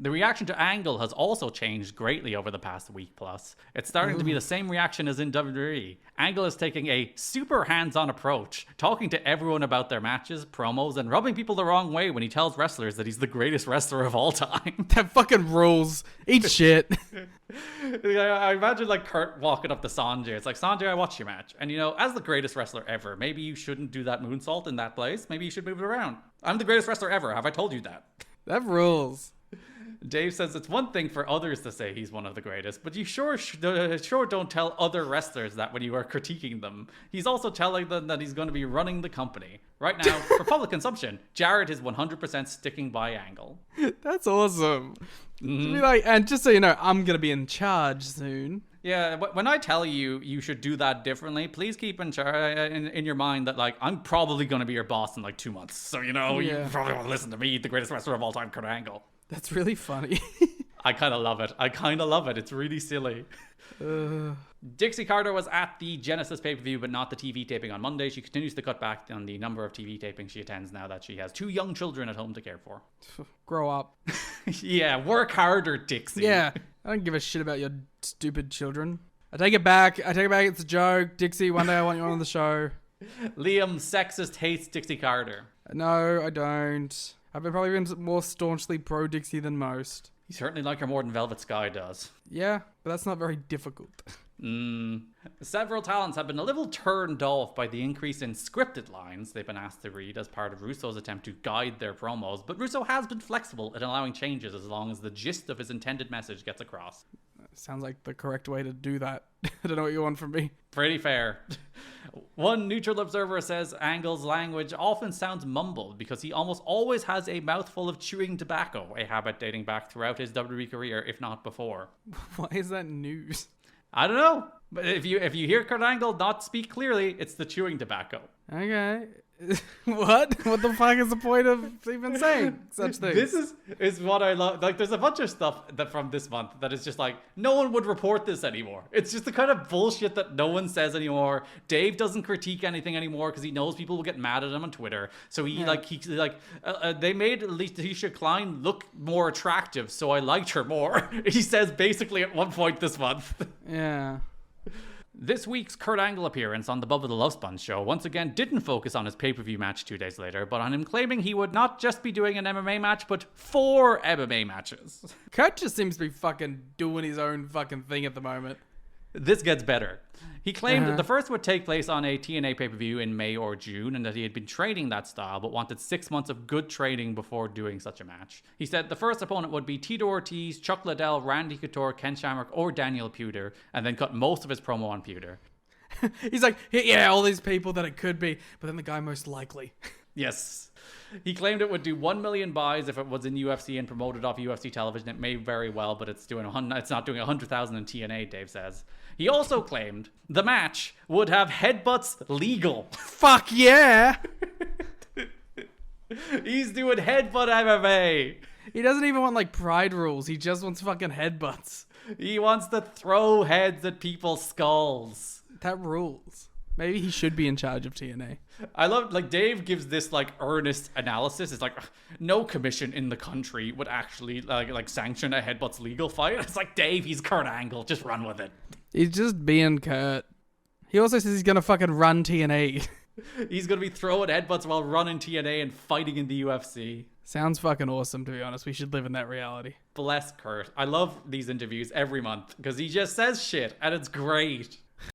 The reaction to Angle has also changed greatly over the past week plus. It's starting to be the same reaction as in WWE. Angle is taking a super hands-on approach, talking to everyone about their matches, promos, and rubbing people the wrong way when he tells wrestlers that he's the greatest wrestler of all time. That fucking rules. Eat shit. I imagine like Kurt walking up to Sanjay. It's like, Sanjay, I watched your match. And as the greatest wrestler ever, maybe you shouldn't do that moonsault in that place. Maybe you should move it around. I'm the greatest wrestler ever. Have I told you that? That rules. Dave says it's one thing for others to say he's one of the greatest, but you sure don't tell other wrestlers that when you are critiquing them. He's also telling them that he's going to be running the company. Right now, for public consumption, Jarrett is 100% sticking by Angle. That's awesome. To be like, and just so you know, I'm going to be in charge soon. Yeah, when I tell you you should do that differently, please keep in your mind that like I'm probably going to be your boss in like 2 months. So, you probably want to listen to me, the greatest wrestler of all time, Kurt Angle. That's really funny. I kind of love it. It's really silly. Dixie Carter was at the Genesis pay-per-view, but not the TV taping on Monday. She continues to cut back on the number of TV tapings she attends now that she has 2 young children at home to care for. Grow up. Yeah, work harder, Dixie. Yeah, I don't give a shit about your stupid children. I take it back. It's a joke. Dixie, one day I want you on the show. Liam, sexist, hates Dixie Carter. No, I don't. I've probably been more staunchly pro-Dixie than most. You certainly like her more than Velvet Sky does. Yeah, but that's not very difficult. Several talents have been a little turned off by the increase in scripted lines they've been asked to read as part of Russo's attempt to guide their promos, but Russo has been flexible in allowing changes as long as the gist of his intended message gets across. Sounds like the correct way to do that. I don't know what you want from me. Pretty fair. One neutral observer says Angle's language often sounds mumbled because he almost always has a mouthful of chewing tobacco, a habit dating back throughout his WWE career, if not before. Why is that news? I don't know. But if you hear Kurt Angle not speak clearly, it's the chewing tobacco. Okay. What? What the fuck is the point of even saying such things? This is what I love. Like, there's a bunch of stuff that from this month that is just like, no one would report this anymore. It's just the kind of bullshit that no one says anymore. Dave doesn't critique anything anymore because he knows people will get mad at him on Twitter. So they made Alicia Klein look more attractive, so I liked her more. He says basically at one point this month. Yeah. This week's Kurt Angle appearance on the Bubba the Love Sponge show once again didn't focus on his pay-per-view match 2 days later, but on him claiming he would not just be doing an MMA match, but 4 MMA matches. Kurt just seems to be fucking doing his own fucking thing at the moment. This gets better. He claimed that the first would take place on a TNA pay-per-view in May or June, and that he had been training that style, but wanted 6 months of good training before doing such a match. He said the first opponent would be Tito Ortiz, Chuck Liddell, Randy Couture, Ken Shamrock, or Daniel Puder, and then cut most of his promo on Puder. He's like, yeah, all these people that it could be, but then the guy most likely. Yes. He claimed it would do 1 million buys if it was in UFC and promoted off UFC television. It may very well, but it's not doing 100,000 in TNA, Dave says. He also claimed the match would have headbutts legal. Fuck yeah! He's doing headbutt MMA. He doesn't even want like pride rules. He just wants fucking headbutts. He wants to throw heads at people's skulls. That rules. Maybe he should be in charge of TNA. I love, like, Dave gives this, like, earnest analysis. It's like, no commission in the country would actually, like sanction a headbutts legal fight. It's like, Dave, he's Kurt Angle. Just run with it. He's just being Kurt. He also says he's going to fucking run TNA. He's going to be throwing headbutts while running TNA and fighting in the UFC. Sounds fucking awesome, to be honest. We should live in that reality. Bless Kurt. I love these interviews every month because he just says shit and it's great.